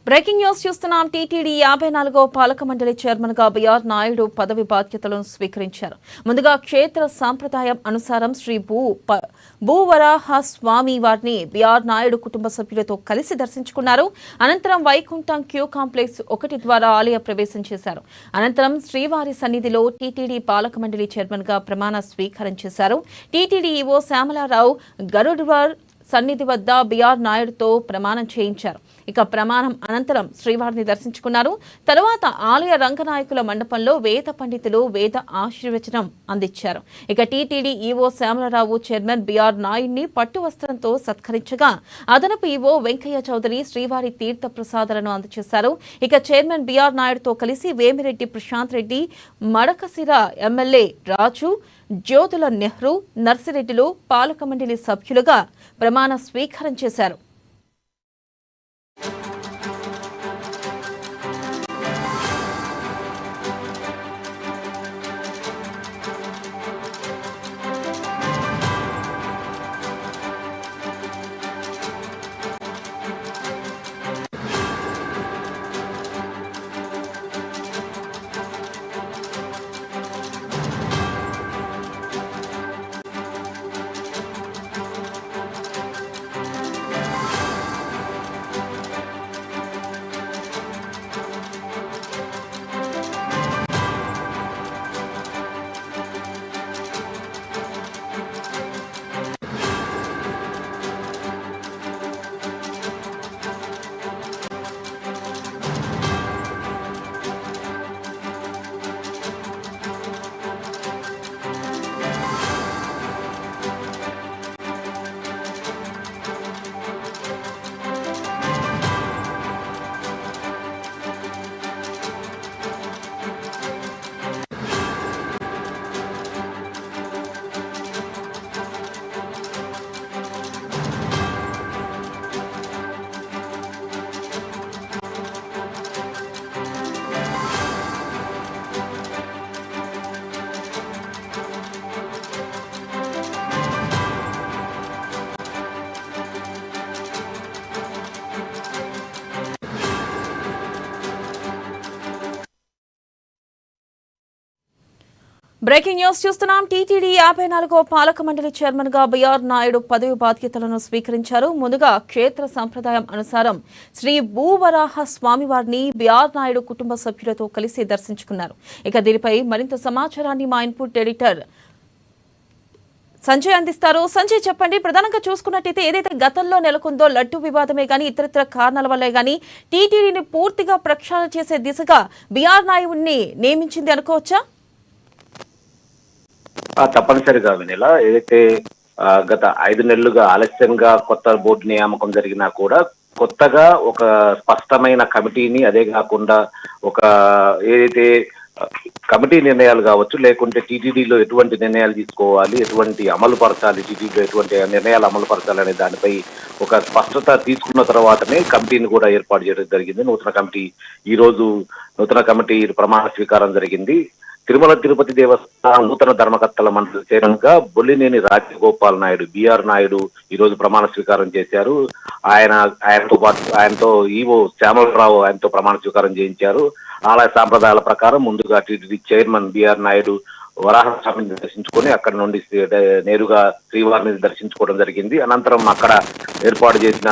Breaking news చూస్తున్నాం. TTD 54వ పాలక మండలి చైర్మన్ గా బిఆర్ నాయుడు పదవి బాధ్యతలను స్వీకరించారు. ముందుగా క్షేత్ర సాంప్రదాయం అనుసారం శ్రీ భూవరాహ స్వామి వారిని బిఆర్ నాయుడు కుటుంబ సభ్యులతో కలిసి దర్శించుకున్నారు. అనంతరం వైకుంఠం క్యూ కాంప్లెక్స్ 1 ద్వారా ఆలయ ప్రవేశం చేశారు. అనంతరం శ్రీవారి సన్నిధిలో టీటీడీ పాలక మండలి చైర్మన్ గా ప్రమాణ స్వీకారం చేశారు. టీటీడీ ఈవో శ్యామలారావు గరుడ్వార్ సన్నిధి వద్ద బిఆర్ నాయుడుతో ప్రమాణం చేయించారు. ఇక ప్రమాణం అనంతరం శ్రీవారిని దర్శించుకున్నారు. తరువాత ఆలయ రంగనాయకుల మండపంలో వేద పండితులు వేద ఆశీర్వచనం అందించారు. ఇక TTD EO Shyamala Rao chairman BR నాయుడిని పట్టు వస్త్రంతో సత్కరించగా అదనపు ఈవో వెంకయ్య చౌదరి శ్రీవారి తీర్థ ప్రసాదాలను అందజేశారు. ఇక చైర్మన్ బిఆర్ నాయుడుతో కలిసి వేమిరెడ్డి ప్రశాంత్ రెడ్డి, మడకసిర ఎమ్మెల్యే రాజు, జ్యోతుల నెహ్రూ, నర్సిరెడ్డిలు పాలక మండలి సభ్యులుగా ప్రమాణ స్వీకారం చేశారు. బ్రేకింగ్ న్యూస్ చూస్తున్నాం. టీటీడీ 54వ పాలక మండలి చైర్మన్ గా బిఆర్ నాయుడు పదవి బాధ్యతలను స్వీకరించారు. ముందుగా క్షేత్ర సంప్రదాయం అనుసారం శ్రీ భూవరాహ స్వామివారిని బిఆర్ నాయుడు కుటుంబ సభ్యులతో కలిసి దర్శించుకున్నారు. ఇక దీనిపై మరింత సమాచారాన్ని మా ఇన్పుట్ ఎడిటర్ సంజయ్ అందిస్తారు. సంజయ్, చెప్పండి. ప్రధానంగా చూసుకున్నట్టయితే ఏదైతే గతంలో నెలకొందో లడ్డు వివాదమే గానీ ఇతరితర కారణాల వల్లే గానీ టీటీడీని పూర్తిగా ప్రక్షాళన చేసే దిశగా బిఆర్ నాయుడిని నియమించింది అనుకోవచ్చా? తప్పనిసరిగా వినేల ఏదైతే గత 5 నెలలుగా ఆలస్యంగా కొత్త బోర్డు నియామకం జరిగినా కూడా కొత్తగా ఒక స్పష్టమైన కమిటీని, అదే కాకుండా ఒక ఏదైతే కమిటీ నిర్ణయాలు కావచ్చు, లేకుంటే టీటీడీలో ఎటువంటి నిర్ణయాలు తీసుకోవాలి, ఎటువంటి అమలు పరచాలి, టీటీడీలో ఎటువంటి నిర్ణయాలు అమలు పరచాలి అనే దానిపై ఒక స్పష్టత తీసుకున్న తర్వాతనే కమిటీని కూడా ఏర్పాటు చేయడం జరిగింది. నూతన కమిటీ ప్రమాణ స్వీకారం జరిగింది. తిరుమల తిరుపతి దేవస్థానం నూతన ధర్మకర్తల మండలి చైర్మన్ గా బొల్లినేని రాజగోపాల్ నాయుడు బిఆర్ నాయుడు ఈ రోజు ప్రమాణ స్వీకారం చేశారు. ఆయనతో ఈవో శ్యామలరావు ఆయనతో ప్రమాణ స్వీకారం చేయించారు. ఆలయ సాంప్రదాయాల ప్రకారం ముందుగా టీటీడీ చైర్మన్ బిఆర్ నాయుడు వరాహస్వామిని దర్శించుకొని అక్కడ నుండి నేరుగా శ్రీవారిని దర్శించుకోవడం జరిగింది. అనంతరం అక్కడ ఏర్పాటు చేసిన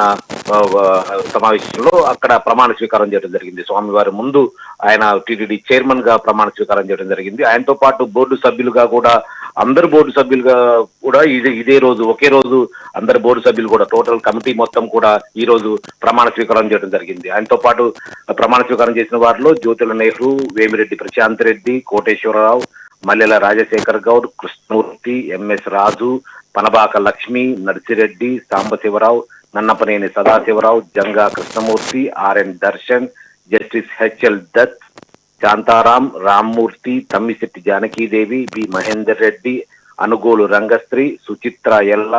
సమావేశంలో అక్కడ ప్రమాణ స్వీకారం చేయడం జరిగింది. స్వామివారి ముందు ఆయన టీటీడీ చైర్మన్ గా ప్రమాణ స్వీకారం చేయడం జరిగింది. ఆయనతో పాటు బోర్డు సభ్యులుగా కూడా అందరు బోర్డు సభ్యులుగా కూడా ఇదే రోజు ఒకే రోజు అందరు బోర్డు సభ్యులు కూడా టోటల్ కమిటీ మొత్తం కూడా ఈ రోజు ప్రమాణ స్వీకారం చేయడం జరిగింది. ఆయనతో పాటు ప్రమాణ స్వీకారం చేసిన వారిలో Jyothula Nehru, Vemireddy Prashant Reddy, Koteswararao, Mallela Rajasekhar Goud, Krishnamurthy, MS Raju, Panabaka Lakshmi, Narsireddy, Sambasivarao, Nannapaneni Sadasivarao, Janga Krishnamurthy, RN Darshan, justice HL Dutt, Shantaram, Rammurthy, Tammisetti Janakidevi, B Mahender Reddy, Anugolu Rangasri, Suchitra Ella,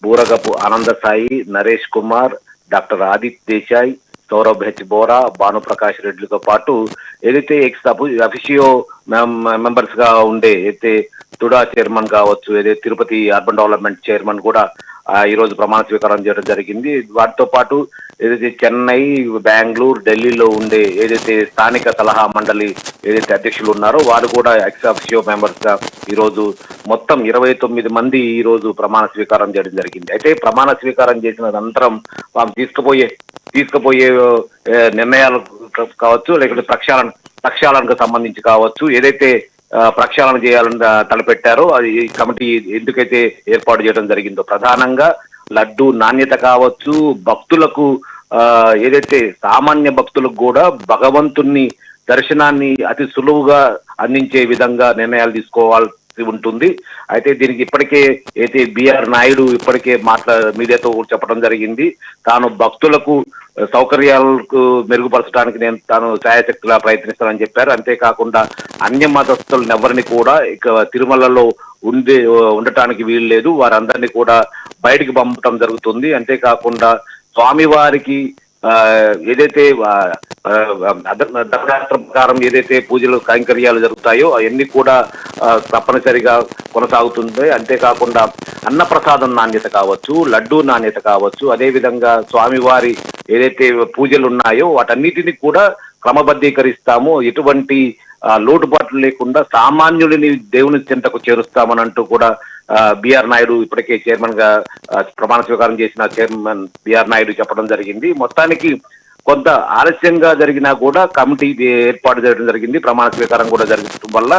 Buragapu Anandasai, Naresh Kumar, doctor Aadith Desai, Saurabh H Bora, Bhanuprakash రెడ్డిలతో పాటు ఏదైతే ఎక్స్ అఫిషియో మెంబర్స్ గా ఉండే అయితే తుడా చైర్మన్ కావచ్చు, ఏదైతే తిరుపతి అర్బన్ డెవలప్మెంట్ చైర్మన్ కూడా ఈ రోజు ప్రమాణ స్వీకారం చేయడం జరిగింది. వాటితో పాటు ఏదైతే చెన్నై, బెంగళూరు, ఢిల్లీలో ఉండే ఏదైతే స్థానిక సలహా మండలి ఏదైతే అధ్యక్షులు ఉన్నారో వారు కూడా ఎక్స్ అఫిషియో మెంబర్స్ గా ఈ రోజు మొత్తం 29 మంది ఈ రోజు ప్రమాణ స్వీకారం చేయడం జరిగింది. అయితే ప్రమాణ స్వీకారం చేసిన అనంతరం వారు తీసుకుపోయే నిర్ణయాలు కావచ్చు, లేకపోతే ప్రక్షాళనకు సంబంధించి కావచ్చు, ఏదైతే ప్రక్షాళన చేయాలని తలపెట్టారో అది ఈ కమిటీ ఎందుకైతే ఏర్పాటు చేయడం జరిగిందో ప్రధానంగా లడ్డు నాణ్యత కావచ్చు, భక్తులకు ఏదైతే సామాన్య భక్తులకు కూడా భగవంతుని దర్శనాన్ని అతి సులువుగా అందించే విధంగా నిర్ణయాలు తీసుకోవాల్సి ఉంటుంది. అయితే దీనికి ఇప్పటికే అయితే బిఆర్ నాయుడు ఇప్పటికే మీడియాతో చెప్పడం జరిగింది. తాను భక్తులకు సౌకర్యాలకు మెరుగుపరచడానికి తాను శాయశక్తిలా ప్రయత్నిస్తానని చెప్పారు. అంతేకాకుండా అన్య మతస్థులను ఎవరిని కూడా ఇక తిరుమలలో ఉండటానికి వీలు లేదు, వారందరినీ కూడా బయటికి పంపటం జరుగుతుంది. అంతేకాకుండా స్వామివారికి ఏదైతే ధర్మశాస్త్రం ప్రకారం ఏదైతే పూజలు కైంకర్యాలు జరుగుతాయో అవన్నీ కూడా తప్పనిసరిగా కొనసాగుతుంది. అంతేకాకుండా అన్నప్రసాదం నాణ్యత కావచ్చు, లడ్డూ నాణ్యత కావచ్చు, అదేవిధంగా స్వామివారి ఏదైతే పూజలు ఉన్నాయో వాటన్నిటిని కూడా క్రమబద్ధీకరిస్తాము, ఎటువంటి లోటుపాట్లు లేకుండా సామాన్యుడిని దేవుని చెంతకు చేరుస్తామని అంటూ కూడా బిఆర్ నాయుడు ఇప్పటికే చైర్మన్ గా ప్రమాణ స్వీకారం చేసిన చైర్మన్ బిఆర్ నాయుడు చెప్పడం జరిగింది. మొత్తానికి కొంత ఆలస్యంగా జరిగినా కూడా కమిటీ ఏర్పాటు చేయడం జరిగింది. ప్రమాణ స్వీకారం కూడా జరగడం వల్ల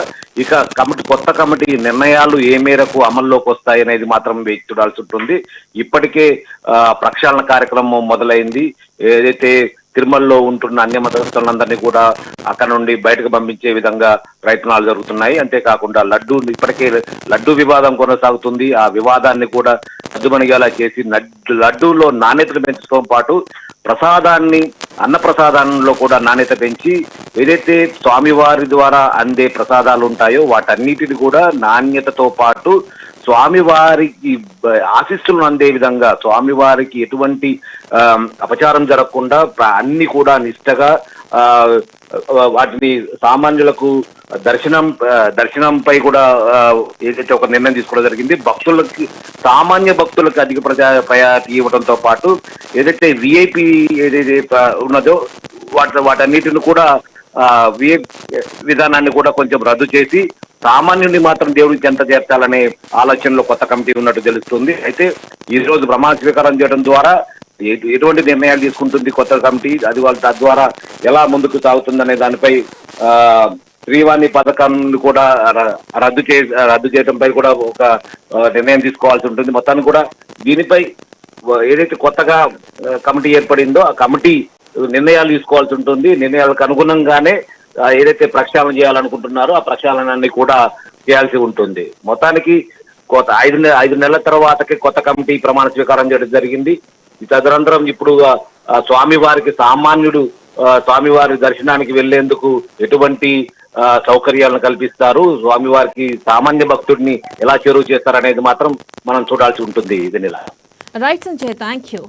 ఇక కొత్త కమిటీ నిర్ణయాలు ఏ మేరకు అమల్లోకి వస్తాయనేది మాత్రం వేచి చూడాల్సి ఉంటుంది. ఇప్పటికే ప్రక్షాళన కార్యక్రమం మొదలైంది. ఏదైతే తిరుమలలో ఉంటున్న అన్య మతస్థులందరినీ కూడా అక్కడ నుండి బయటకు పంపించే విధంగా ప్రయత్నాలు జరుగుతున్నాయి. అంతేకాకుండా ఇప్పటికే లడ్డు వివాదం కొనసాగుతుంది. ఆ వివాదాన్ని కూడా సద్దుమణిగేలా చేసి లడ్డూలో నాణ్యతను పెంచడంతో పాటు అన్నప్రసాదంలో కూడా నాణ్యత పెంచి ఏదైతే స్వామివారి ద్వారా అందే ప్రసాదాలు ఉంటాయో వాటన్నిటిని కూడా నాణ్యతతో పాటు స్వామివారికి ఆశీస్సులను అందే విధంగా స్వామివారికి ఎటువంటి అపచారం జరగకుండా అన్ని కూడా నిష్టగా వాటిని సామాన్యులకు దర్శనంపై కూడా ఏదైతే ఒక నిర్ణయం తీసుకోవడం జరిగింది. సామాన్య భక్తులకు అధిక ప్రయారిటీ ఇవ్వడంతో పాటు ఏదైతే విఐపి ఏదైతే ఉన్నదో వాటన్నిటిని కూడా విధానాన్ని కూడా కొంచెం రద్దు చేసి సామాన్యుడిని మాత్రం దేవుడికి ఎంత చేర్చాలనే ఆలోచనలో కొత్త కమిటీ ఉన్నట్టు తెలుస్తుంది. అయితే ఈ రోజు ప్రమాణ స్వీకారం చేయడం ద్వారా ఎటువంటి నిర్ణయాలు తీసుకుంటుంది కొత్త కమిటీ, తద్వారా ఎలా ముందుకు సాగుతుందనే దానిపై శ్రీవాణి పథకాన్ని కూడా రద్దు చేయడంపై కూడా ఒక నిర్ణయం తీసుకోవాల్సి ఉంటుంది. మొత్తాన్ని కూడా దీనిపై ఏదైతే కొత్తగా కమిటీ ఏర్పడిందో ఆ కమిటీ నిర్ణయాలు తీసుకోవాల్సి ఉంటుంది. నిర్ణయాలకు అనుగుణంగానే ఏదైతే ప్రక్షాళన చేయాలనుకుంటున్నారో ఆ ప్రక్షాళనాన్ని కూడా చేయాల్సి ఉంటుంది. మొత్తానికి 5 నెలల తర్వాతకి కొత్త కమిటీ ప్రమాణ స్వీకారం చేయడం జరిగింది. తదనంతరం ఇప్పుడు స్వామివారి దర్శనానికి వెళ్లేందుకు ఎటువంటి సౌకర్యాలను కల్పిస్తారు, స్వామివారికి సామాన్య భక్తుడిని ఎలా చేరువ చేస్తారనేది మాత్రం మనం చూడాల్సి ఉంటుంది. ఇది నెల రైట్ సంజయ్, థ్యాంక్ యూ.